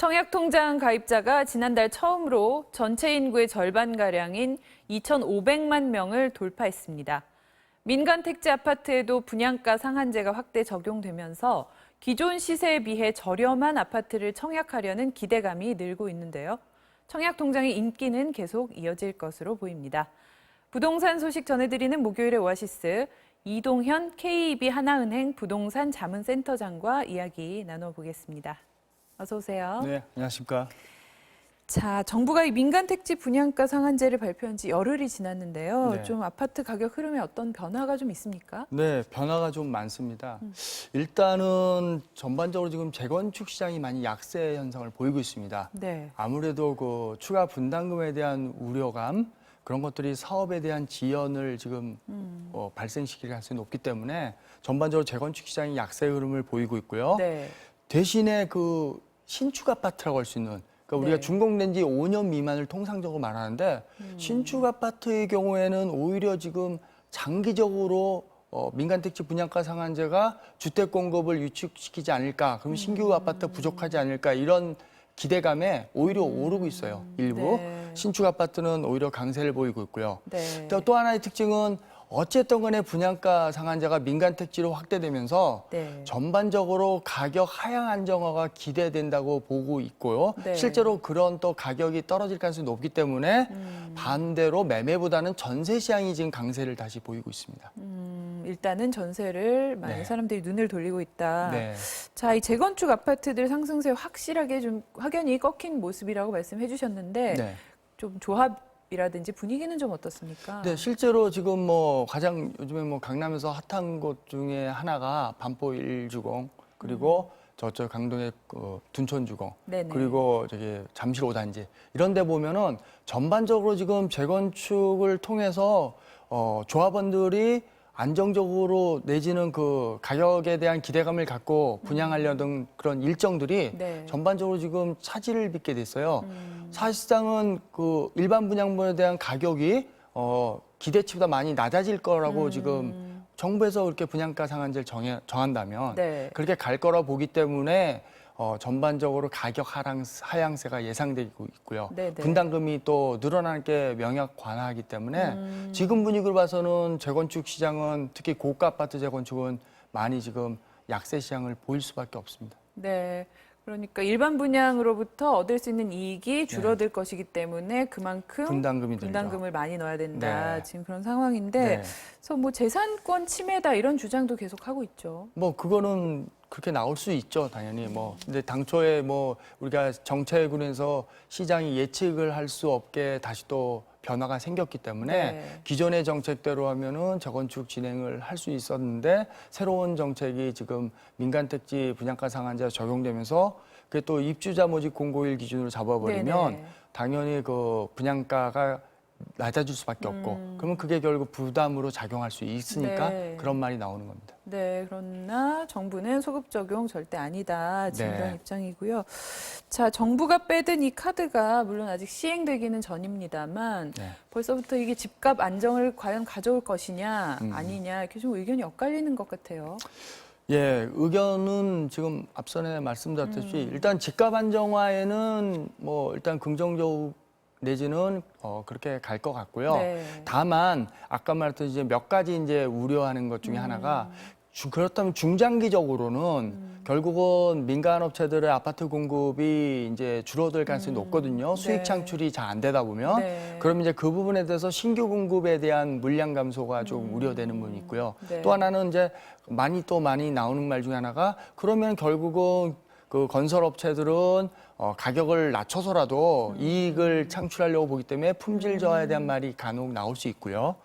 청약통장 가입자가 지난달 처음으로 전체 인구의 절반가량인 2,500만 명을 돌파했습니다. 민간 택지 아파트에도 분양가 상한제가 확대 적용되면서 기존 시세에 비해 저렴한 아파트를 청약하려는 기대감이 늘고 있는데요. 청약통장의 인기는 계속 이어질 것으로 보입니다. 부동산 소식 전해드리는 목요일의 오아시스, 이동현 KEB 하나은행 부동산 자문센터장과 이야기 나눠보겠습니다. 어서 오세요. 네, 안녕하십니까. 자, 정부가 이 민간 택지 분양가 상한제를 발표한 지 열흘이 지났는데요. 네. 좀 아파트 가격 흐름에 어떤 변화가 좀 있습니까? 네, 변화가 좀 많습니다. 일단은 전반적으로 지금 재건축 시장이 많이 약세 현상을 보이고 있습니다. 네. 아무래도 그 추가 분담금에 대한 우려감, 그런 것들이 사업에 대한 지연을 지금 발생시킬 가능성이 높기 때문에 전반적으로 재건축 시장이 약세 흐름을 보이고 있고요. 네. 대신에 그 신축 아파트라고 할 수 있는, 그러니까 우리가 네. 준공된 지 5년 미만을 통상적으로 말하는데 신축 아파트의 경우에는 오히려 지금 장기적으로 민간 택지 분양가 상한제가 주택 공급을 위축시키지 않을까, 그럼 신규 아파트 부족하지 않을까, 이런 기대감에 오히려 오르고 있어요. 일부 네. 신축 아파트는 오히려 강세를 보이고 있고요. 네. 또 하나의 특징은 어쨌든 간에 분양가 상한제가 민간 택지로 확대되면서 네. 전반적으로 가격 하향 안정화가 기대된다고 보고 있고요. 네. 실제로 그런 또 가격이 떨어질 가능성이 높기 때문에 반대로 매매보다는 전세 시장이 지금 강세를 다시 보이고 있습니다. 일단은 전세를 많은 네. 사람들이 눈을 돌리고 있다. 네. 자, 이 재건축 아파트들 상승세 확실하게 좀 확연히 꺾인 모습이라고 말씀해 주셨는데 네. 좀 조합이라든지 분위기는 좀 어떻습니까? 네, 실제로 지금 뭐 가장 요즘에 뭐 강남에서 핫한 곳 중에 하나가 반포 1주공, 그리고 저쪽 강동의 그 둔촌주공, 네네. 그리고 저기 잠실 5단지 이런 데 보면은 전반적으로 지금 재건축을 통해서 조합원들이 안정적으로 내지는 그 가격에 대한 기대감을 갖고 분양하려는 그런 일정들이 네. 전반적으로 지금 차질을 빚게 됐어요. 사실상은 그 일반 분양분에 대한 가격이 기대치보다 많이 낮아질 거라고 지금 정부에서 그렇게 분양가 상한제를 정한다면 네. 그렇게 갈 거라 보기 때문에 전반적으로 가격 하향세가 예상되고 있고요. 네네. 분담금이 또 늘어나는 게 명약관화하기 때문에 지금 분위기를 봐서는 재건축 시장은 특히 고가 아파트 재건축은 많이 지금 약세 시장을 보일 수밖에 없습니다. 네. 그러니까 일반 분양으로부터 얻을 수 있는 이익이 줄어들 것이기 때문에 그만큼 분담금이 들죠. 분담금을 많이 넣어야 된다. 네. 지금 그런 상황인데, 네. 그래서 뭐 재산권 침해다 이런 주장도 계속 하고 있죠. 뭐 그거는 그렇게 나올 수 있죠, 당연히. 뭐 근데 당초에 뭐 우리가 정책으로해서 시장이 예측을 할 수 없게 다시 또 변화가 생겼기 때문에 네. 기존의 정책대로 하면은 재건축 진행을 할 수 있었는데 새로운 정책이 지금 민간 택지 분양가 상한제가 적용되면서 그게 또 입주자 모집 공고일 기준으로 잡아버리면 네네. 당연히 그 분양가가 낮아질 수밖에 없고 그러면 그게 결국 부담으로 작용할 수 있으니까 네. 그런 말이 나오는 겁니다. 네, 그러나 정부는 소급 적용 절대 아니다. 지금 네. 이런 입장이고요. 자, 정부가 빼든 이 카드가 물론 아직 시행되기는 전입니다만 네. 벌써부터 이게 집값 안정을 과연 가져올 것이냐 아니냐 이렇게 좀 의견이 엇갈리는 것 같아요. 예, 의견은 지금 앞선에 말씀드렸듯이 일단 집값 안정화에는 뭐 일단 긍정적 내지는 그렇게 갈 것 같고요. 네. 다만 아까 말했던 이제 몇 가지 이제 우려하는 것 중에 하나가 그렇다면 중장기적으로는 결국은 민간 업체들의 아파트 공급이 이제 줄어들 가능성이 높거든요. 수익 네. 창출이 잘 안 되다 보면 네. 그럼 이제 그 부분에 대해서 신규 공급에 대한 물량 감소가 좀 우려되는 부분이 있고요. 네. 또 하나는 이제 많이 나오는 말 중에 하나가 그러면 결국은 그 건설업체들은 가격을 낮춰서라도 이익을 창출하려고 보기 때문에 품질 저하에 대한 말이 간혹 나올 수 있고요.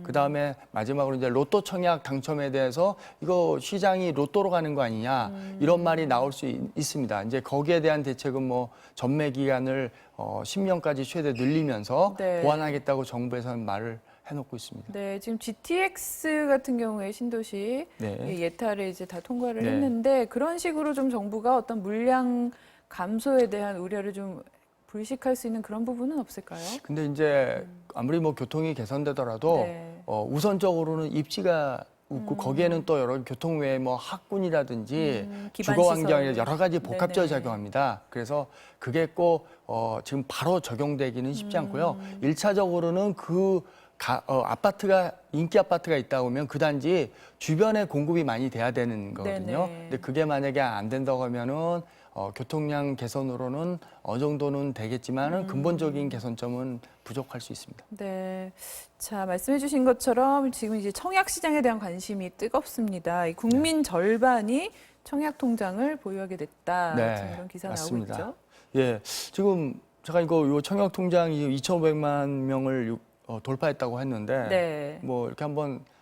그다음에 마지막으로 이제 로또 청약 당첨에 대해서 이거 시장이 로또로 가는 거 아니냐 이런 말이 나올 수 있습니다. 이제 거기에 대한 대책은 뭐 전매 기간을 10년까지 최대 늘리면서 네. 보완하겠다고 정부에서는 말을 해놓고 있습니다. 네, 지금 GTX 같은 경우에 신도시 네. 이 예타를 이제 다 통과를 네. 했는데 그런 식으로 좀 정부가 어떤 물량 감소에 대한 우려를 좀 불식할 수 있는 그런 부분은 없을까요? 근데 이제 아무리 뭐 교통이 개선되더라도 네. 우선적으로는 입지가 거기에는 또 여러 교통 외에 뭐 학군이라든지 기반 주거 환경이 시설. 여러 가지 복합적으로 네네. 작용합니다. 그래서 그게 꼭 지금 바로 적용되기는 쉽지 않고요. 일차적으로는 아파트가 인기 아파트가 있다 보면 그 단지 주변에 공급이 많이 돼야 되는 거거든요. 네네. 근데 그게 만약에 안 된다고 하면은 교통량 개선으로는 어느 정도는 되겠지만은 근본적인 개선점은 부족할 수 있습니다. 네. 자, 말씀해 주신 것처럼 지금 이제 청약 시장에 대한 관심이 뜨겁습니다. 이 국민 절반이 청약 통장을 보유하게 됐다. 지금 이런 기사 맞습니다. 나오고 있죠. 예, 지금 제가 요 청약 통장이 2,500만 명을 돌파했다고 했는데 네. 뭐 이렇게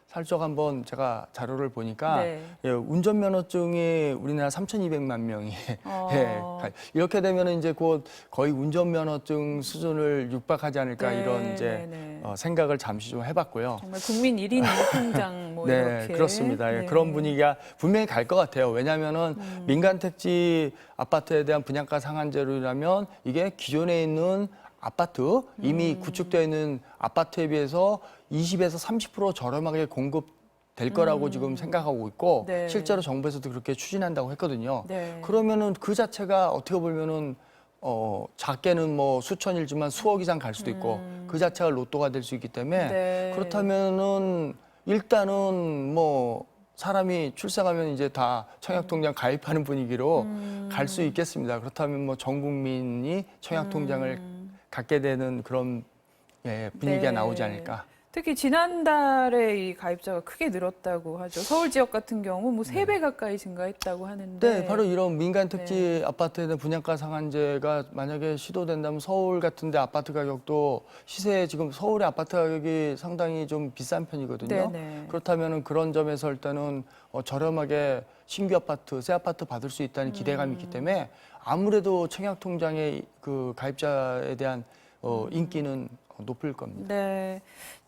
살짝 한번 제가 자료를 보니까 네. 예, 운전면허증이 우리나라 3,200만 명이 어. 이렇게 되면 이제 곧 거의 운전면허증 수준을 육박하지 않을까 네, 이런 이제 네. 생각을 잠시 좀 해봤고요. 정말 국민 1인 1통장 뭐 네, 이렇게. 그렇습니다. 예, 네. 그런 분위기가 분명히 갈 것 같아요. 왜냐하면은 민간 택지 아파트에 대한 분양가 상한제로라면 이게 기존에 있는 아파트 이미 구축되어 있는 아파트에 비해서 20에서 30% 저렴하게 공급될 거라고 지금 생각하고 있고 네. 실제로 정부에서도 그렇게 추진한다고 했거든요. 네. 그러면은 그 자체가 어떻게 보면은 작게는 뭐 수천이지만 수억 이상 갈 수도 있고 그 자체가 로또가 될 수 있기 때문에 네. 그렇다면은 일단은 뭐 사람이 출생하면 이제 다 청약통장 가입하는 분위기로 갈 수 있겠습니다. 그렇다면 뭐 전 국민이 청약통장을 갖게 되는 그런 분위기가 네. 나오지 않을까. 특히 지난달에 이 가입자가 크게 늘었다고 하죠. 서울 지역 같은 경우 뭐 3배 가까이 증가했다고 하는데. 네, 바로 이런 민간 택지 아파트에 대한 분양가 상한제가 만약에 시도된다면 서울 같은데 아파트 가격도 시세 지금 서울의 아파트 가격이 상당히 좀 비싼 편이거든요. 네네. 그렇다면은 그런 점에서 일단은 저렴하게 신규 아파트, 새 아파트 받을 수 있다는 기대감이 있기 때문에 아무래도 청약통장의 그 가입자에 대한 인기는 높을 겁니다. 네.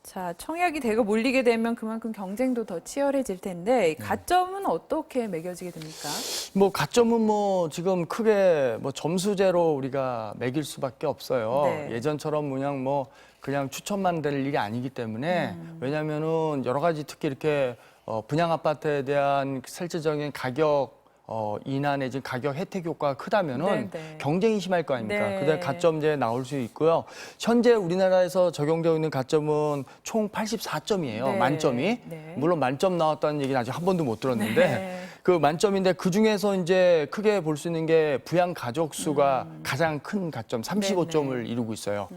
자, 청약이 대거 몰리게 되면 그만큼 경쟁도 더 치열해질 텐데 이 가점은 어떻게 매겨지게 됩니까? 뭐 가점은 뭐 지금 크게 뭐 점수제로 우리가 매길 수밖에 없어요. 네. 예전처럼 그냥 추천만 될 일이 아니기 때문에 왜냐하면은 여러 가지 특히 이렇게 분양 아파트에 대한 실질적인 가격 인하 내지 가격 혜택 효과가 크다면은 네. 경쟁이 심할 거 아닙니까? 네. 그다음에 가점제 나올 수 있고요. 현재 우리나라에서 적용되고 있는 가점은 총 84점이에요. 네. 만점이. 네. 물론 만점 나왔다는 얘기는 아직 한 번도 못 들었는데 네. 그 만점인데 그 중에서 이제 크게 볼 수 있는 게 부양 가족 수가 가장 큰 가점 35점을 이루고 있어요.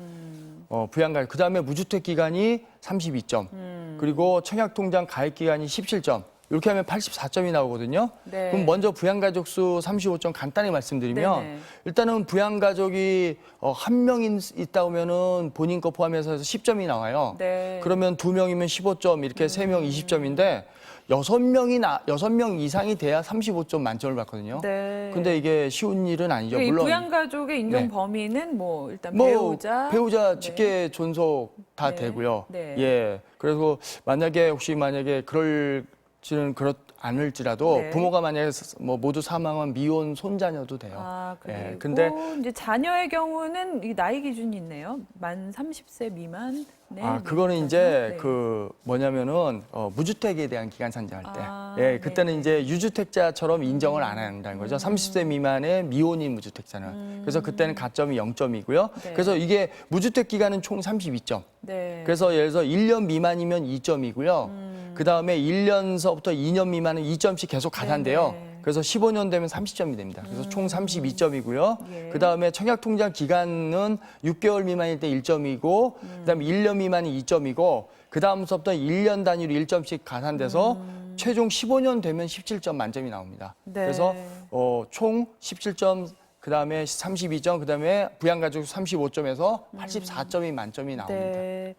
부양 가족. 그다음에 무주택 기간이 32점. 그리고 청약 통장 가입 기간이 17점. 이렇게 하면 84점이 나오거든요. 네. 그럼 먼저 부양가족 수 35점 간단히 말씀드리면 네네. 일단은 부양가족이 한 명 있다 보면은 본인 거 포함해서 10점이 나와요. 네. 그러면 2명이면 15점, 이렇게 3명 20점인데 6명 이상이 돼야 35점 만점을 받거든요. 네. 근데 이게 쉬운 일은 아니죠. 그러니까 이 물론 부양 가족의 인정 네. 범위는 뭐 일단 뭐 배우자, 네. 직계 존속 다 네. 되고요. 네. 예. 그래서 만약에 그럴지는 않을지라도 네. 부모가 만약에 뭐 모두 사망한 미혼 손자녀도 돼요. 아, 그리고 예, 근데 이제 자녀의 경우는 이 나이 기준이 있네요. 만 30세 미만. 네, 그거는 이제 네. 뭐냐면은 무주택에 대한 기간 산정할 때, 아, 그때는 네. 이제 유주택자처럼 인정을 안 한다는 거죠. 30세 미만의 미혼인 무주택자는. 그래서 그때는 가점이 0점이고요. 네. 그래서 이게 무주택 기간은 총 32점. 네. 그래서 예를 들어서 1년 미만이면 2점이고요. 그 다음에 1년서부터 2년 미만은 2점씩 계속 가산돼요. 네네. 그래서 15년 되면 30점이 됩니다. 그래서 총 32점이고요. 예. 그 다음에 청약통장 기간은 6개월 미만일 때 1점이고, 그 다음에 1년 미만이 2점이고, 그 다음서부터 1년 단위로 1점씩 가산돼서 최종 15년 되면 17점 만점이 나옵니다. 네. 그래서 총 17점, 그 다음에 32점, 그 다음에 부양가족 35점에서 84점이 만점이 나옵니다. 네.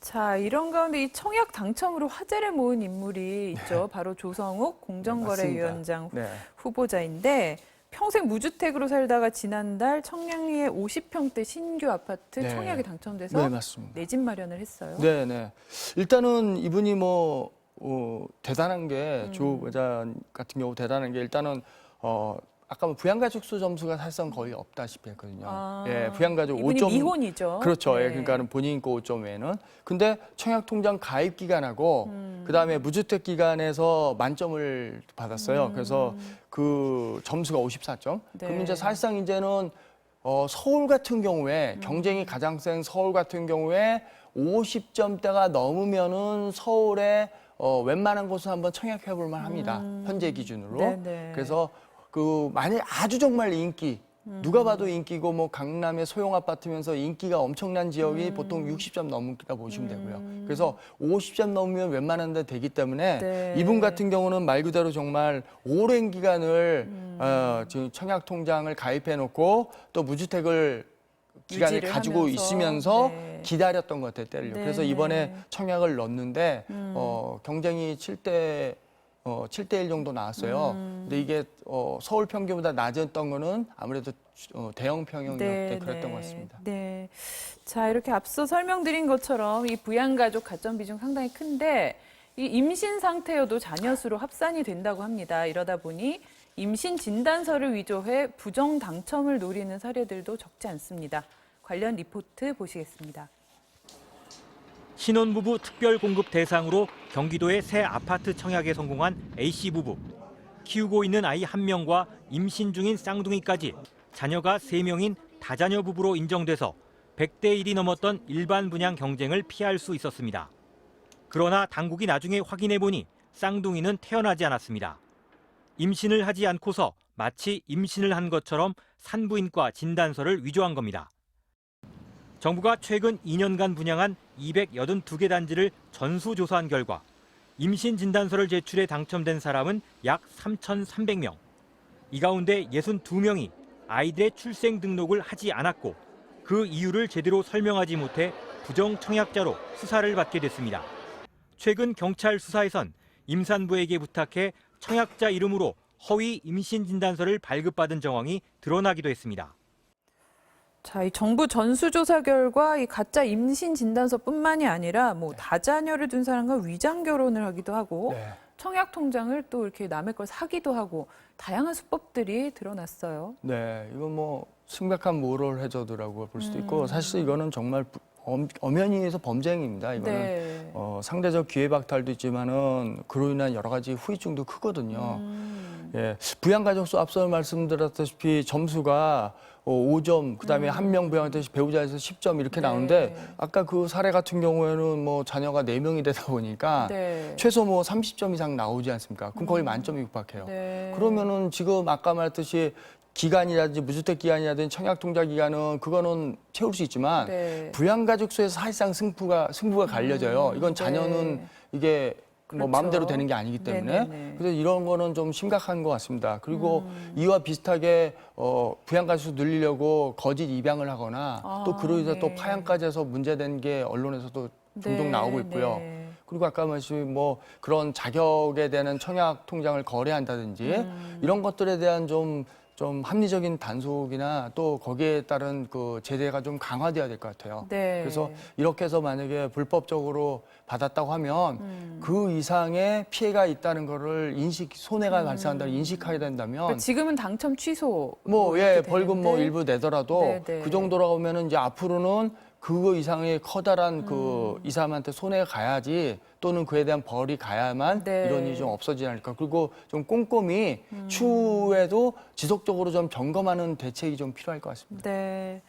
자, 이런 가운데 이 청약 당첨으로 화제를 모은 인물이 있죠. 바로 조성욱 공정거래위원장 네. 후보자인데 평생 무주택으로 살다가 지난달 청량리의 50평대 신규 아파트 네. 청약에 당첨돼서 네, 맞습니다. 내 집 마련을 했어요. 네, 네. 일단은 이분이 대단한 게 조 후보자 같은 경우 대단한 게 일단은 아까 부양가족 수 점수가 사실상 거의 없다시피 했거든요. 아, 예, 부양가족 이분이 5점 미혼이죠. 그렇죠. 네. 예, 그러니까는 본인 거 5점 외에는. 근데 청약통장 가입 기간하고 그다음에 무주택 기간에서 만점을 받았어요. 그래서 그 점수가 54점. 네. 그럼 이제 사실상 이제는 서울 같은 경우에 경쟁이 가장 센 서울 같은 경우에 50점대가 넘으면은 서울에 웬만한 곳은 한번 청약해 볼 만합니다. 현재 기준으로. 네네. 그래서 그 만약 아주 정말 인기 누가 봐도 인기고 뭐 강남의 소형 아파트면서 인기가 엄청난 지역이 보통 60점 넘는다 보시면 되고요. 그래서 50점 넘으면 웬만한 데 되기 때문에 네. 이분 같은 경우는 말 그대로 정말 오랜 기간을 지금 청약 통장을 가입해 놓고 또 무주택을 기간을 유지를 가지고 하면서, 있으면서 네. 기다렸던 것 같아요, 때려. 네, 그래서 네. 이번에 청약을 넣었는데 경쟁이 7대1 정도 나왔어요. 근데 이게 서울 평균보다 낮았던 거는 아무래도 대형 평형이었기 때문에 그랬던 것 같습니다. 네. 자, 이렇게 앞서 설명드린 것처럼 이 부양가족 가점 비중 상당히 큰데 이 임신 상태여도 자녀 수로 합산이 된다고 합니다. 이러다 보니 임신 진단서를 위조해 부정 당첨을 노리는 사례들도 적지 않습니다. 관련 리포트 보시겠습니다. 신혼부부 특별공급 대상으로 경기도의 새 아파트 청약에 성공한 A씨 부부. 키우고 있는 아이 1명과 임신 중인 쌍둥이까지 자녀가 3명인 다자녀 부부로 인정돼서 100대 1이 넘었던 일반 분양 경쟁을 피할 수 있었습니다. 그러나 당국이 나중에 확인해 보니 쌍둥이는 태어나지 않았습니다. 임신을 하지 않고서 마치 임신을 한 것처럼 산부인과 진단서를 위조한 겁니다. 정부가 최근 2년간 분양한 282개 단지를 전수조사한 결과 임신 진단서를 제출해 당첨된 사람은 약 3,300명. 이 가운데 62명이 아이들의 출생 등록을 하지 않았고 그 이유를 제대로 설명하지 못해 부정 청약자로 수사를 받게 됐습니다. 최근 경찰 수사에선 임산부에게 부탁해 청약자 이름으로 허위 임신 진단서를 발급받은 정황이 드러나기도 했습니다. 자, 이 정부 전수조사 결과 이 가짜 임신 진단서뿐만이 아니라 뭐 다자녀를 둔 사람과 위장 결혼을 하기도 하고 네. 청약 통장을 또 이렇게 남의 걸 사기도 하고 다양한 수법들이 드러났어요. 네, 이건 뭐 심각한 모럴 해저드라고 볼 수도 있고 사실 이거는 정말 엄연히 해서 범죄 행위입니다. 이거는 네. 상대적 기회박탈도 있지만은 그로 인한 여러 가지 후유증도 크거든요. 예, 부양가족수 앞서 말씀드렸다시피 점수가 5점, 그다음에 한 명 부양했듯이 배우자에서 10점 이렇게 네. 나오는데 아까 그 사례 같은 경우에는 뭐 자녀가 4명이 되다 보니까 네. 최소 뭐 30점 이상 나오지 않습니까? 그럼 거의 만점이 육박해요. 네. 그러면은 지금 아까 말했듯이 기간이라든지 무주택 기간이라든지 청약통장 기간은 그거는 채울 수 있지만 네. 부양가족수에서 사실상 승부가 갈려져요. 이건 자녀는 네. 이게 뭐 그렇죠. 마음대로 되는 게 아니기 때문에 네네네. 그래서 이런 거는 좀 심각한 것 같습니다. 그리고 이와 비슷하게 부양가족 수 늘리려고 거짓 입양을 하거나 또 그로 인해서 네. 또 파양까지 해서 문제된 게 언론에서도 종종 네, 나오고 있고요. 네. 그리고 아까 말씀 뭐 그런 자격에 대한 청약 통장을 거래한다든지 이런 것들에 대한 좀 합리적인 단속이나 또 거기에 따른 그 제재가 좀 강화돼야 될 것 같아요. 네. 그래서 이렇게 해서 만약에 불법적으로 받았다고 하면 그 이상의 피해가 있다는 거를 손해가 발생한다는 인식하게 된다면 그러니까 지금은 당첨 취소 뭐 이렇게 예, 벌금 뭐 되는데 일부 내더라도 네네. 그 정도라고 하면은 이제 앞으로는 그거 이상의 커다란 그 이 사람한테 손해가 가야지 또는 그에 대한 벌이 가야만 네. 이런 일이 좀 없어지지 않을까. 그리고 좀 꼼꼼히 추후에도 지속적으로 좀 점검하는 대책이 좀 필요할 것 같습니다. 네.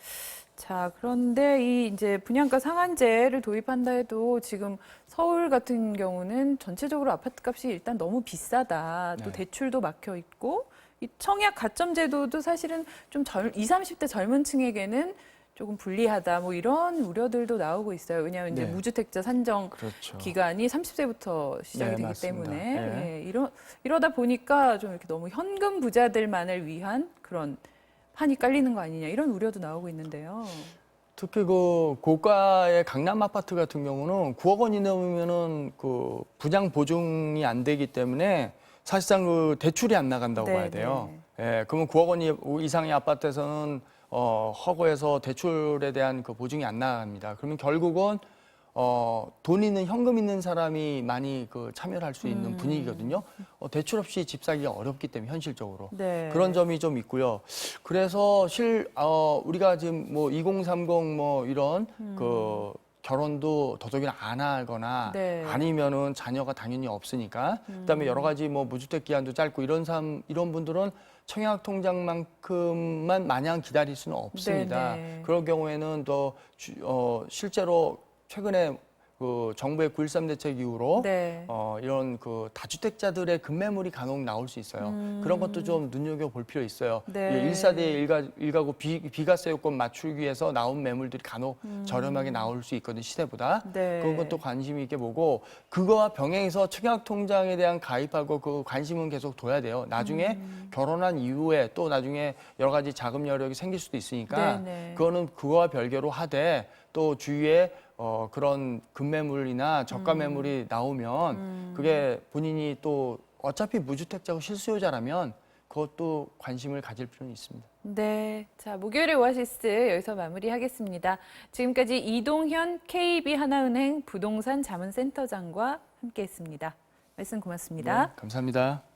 자, 그런데 이 이제 분양가 상한제를 도입한다 해도 지금 서울 같은 경우는 전체적으로 아파트 값이 일단 너무 비싸다. 또 네. 대출도 막혀 있고 이 청약 가점 제도도 사실은 좀 20, 30대 젊은 층에게는 조금 불리하다. 뭐 이런 우려들도 나오고 있어요. 왜냐하면 이제 네. 무주택자 산정 그렇죠. 기간이 30세부터 시작이 네, 되기 맞습니다. 때문에 네. 예, 이러다 보니까 좀 이렇게 너무 현금 부자들만을 위한 그런 판이 깔리는 거 아니냐 이런 우려도 나오고 있는데요. 특히 그 고가의 강남 아파트 같은 경우는 9억 원이 넘으면은 그 분양 보증이 안 되기 때문에 사실상 그 대출이 안 나간다고 네, 봐야 돼요. 예, 그러면 9억 원 이상의 아파트에서는 허가에서 대출에 대한 그 보증이 안 나갑니다. 그러면 결국은 돈 있는 현금 있는 사람이 많이 그 참여를 할 수 있는 분위기거든요. 대출 없이 집 사기가 어렵기 때문에 현실적으로 네. 그런 점이 좀 있고요. 그래서 우리가 지금 뭐 2030 뭐 이런 그 결혼도 더더욱이나 안 하거나 네. 아니면은 자녀가 당연히 없으니까 그다음에 여러 가지 뭐 무주택 기한도 짧고 이런 분들은 청약 통장만큼만 마냥 기다릴 수는 없습니다. 네네. 그럴 경우에는 실제로 최근에 그 정부의 9.13 대책 이후로 네. 이런 그 다주택자들의 급매물이 간혹 나올 수 있어요. 그런 것도 좀 눈여겨볼 필요 있어요. 네. 1사대 1가구 비과세 요건 맞추기 위해서 나온 매물들이 간혹 저렴하게 나올 수 있거든요, 시세보다. 네. 그런 것도 관심 있게 보고 그거와 병행해서 청약통장에 대한 가입하고 그 관심은 계속 둬야 돼요. 나중에 결혼한 이후에 또 나중에 여러 가지 자금 여력이 생길 수도 있으니까 네네. 그거는 그거와 별개로 하되 또 주위에 그런 급매물이나 저가 매물이 나오면 그게 본인이 또 어차피 무주택자고 실수요자라면 그것도 관심을 가질 필요는 있습니다. 네. 자, 목요일의 오아시스 여기서 마무리하겠습니다. 지금까지 이동현 KB하나은행 부동산 자문센터장과 함께했습니다. 말씀 고맙습니다. 네, 감사합니다.